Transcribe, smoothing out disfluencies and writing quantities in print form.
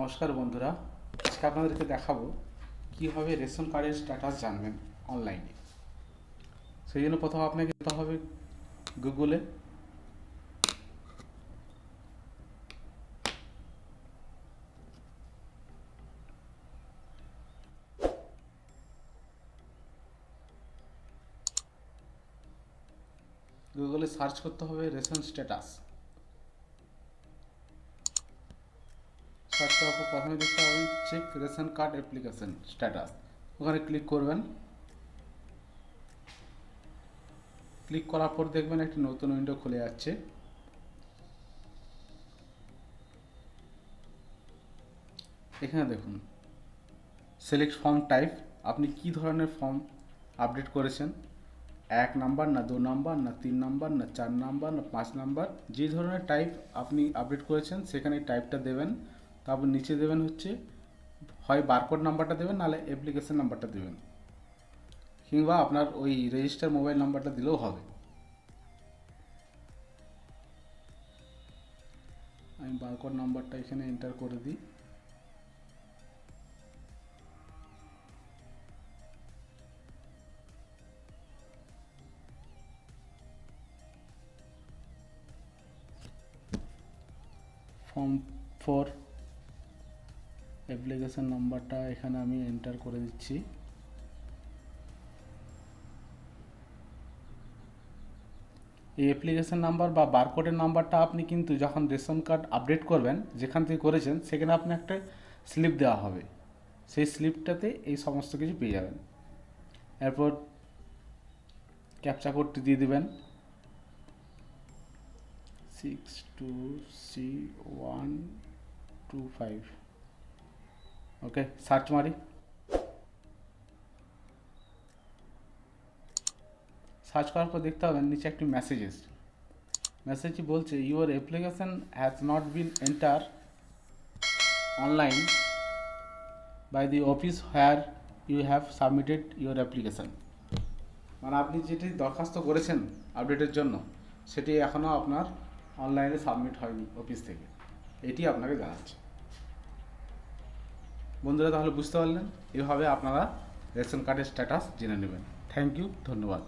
নমস্কার বন্ধুরা, আজকে আপনাদেরকে দেখাবো কীভাবে রেশন কার্ডের স্ট্যাটাস জানবেন অনলাইনে। সেই জন্য প্রথমে আপনাকে যেতে হবে গুগলে। গুগলে সার্চ করতে হবে রেশন স্ট্যাটাস। সার্চ করার পর প্রথমে দেখতে হবে check ration card application status, ওখানে ক্লিক করবেন। ক্লিক করার পর দেখবেন একটি নতুন উইন্ডো খুলে যাচ্ছে। এখানে দেখুন সিলেক্ট ফর্ম টাইপ, আপনি কি ধরনের ফর্ম আপডেট করেছেন, 1 নাম্বার না 2 নাম্বার না 3 নাম্বার না 4 নাম্বার না 5 নাম্বার, যে ধরনের টাইপ আপনি আপডেট করেছেন সেখানে টাইপটা দেবেন। তারপর নিচে দেবেন হচ্ছে হয় বারকোড নাম্বারটা দেবেন, নাহলে অ্যাপ্লিকেশন নাম্বারটা দেবেন, কিংবা আপনার ওই রেজিস্টার মোবাইল নাম্বারটা দিলেও হবে। আমি বারকোড নাম্বারটা এখানে এন্টার করে দিই। ফর্ম 4 অ্যাপ্লিকেশন নাম্বারটা এখানে আমি এন্টার করে দিচ্ছি। এই অ্যাপ্লিকেশন নাম্বার বা বারকোডের নাম্বারটা আপনি কিন্তু যখন রেশন কার্ড আপডেট করবেন, যেখান থেকে করেছেন সেখানে আপনি একটা স্লিপ দেওয়া হবে, সেই স্লিপটাতে এই সমস্ত কিছু পেয়ে যাবেন। এরপর ক্যাপচা কোডটি দিয়ে দেবেন 62C125। ওকে, সার্চ মারি। সার্চ করার পর দেখতে পাবেন নিচে একটি মেসেজ এসছে। মেসেজটি বলছে your application has not been enter online by the office where you have submitted your application. মানে আপনি যেটি দরখাস্ত করেছেন আপডেটের জন্য সেটি এখনও আপনার অনলাইনে সাবমিট হয়নি অফিস থেকে, এটি আপনাকে জানাচ্ছে। বন্ধুরা, তাহলে বুঝতে পারলেন, এভাবে আপনারা রেশন কার্ডের স্ট্যাটাস জেনে নেবেন। থ্যাংক ইউ, ধন্যবাদ।